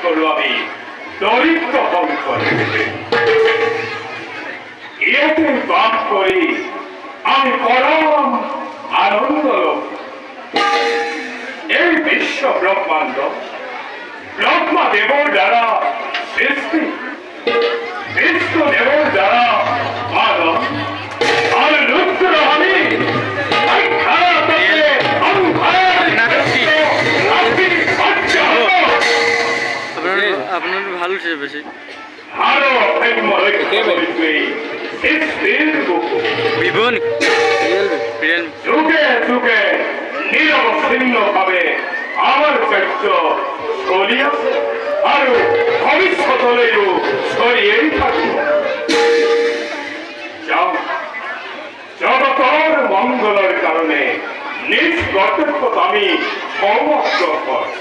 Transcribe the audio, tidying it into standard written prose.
করলো আমি দরিদ্র হন করে এতে বাপ করি আমি পরম আনন্দ লোক। এই বিশ্ব ব্রহ্মাণ্ড ব্রহ্মা দেবর দ্বারা সৃষ্টি, বিষ্ণু দেবর দ্বারা পালন, আর রুদ্র আমি আপনার ভালো সে বেশি বিভন যুগে যুগে নিরবচ্ছিন্ন ভাবে আমার কার্য চলিয়াছে আর ভবিষ্যতেও ছড়িয়েই থাকবে। জগতর মঙ্গলের কারণে নিজ কর্তব্য আমি সমাপ্ত হয়।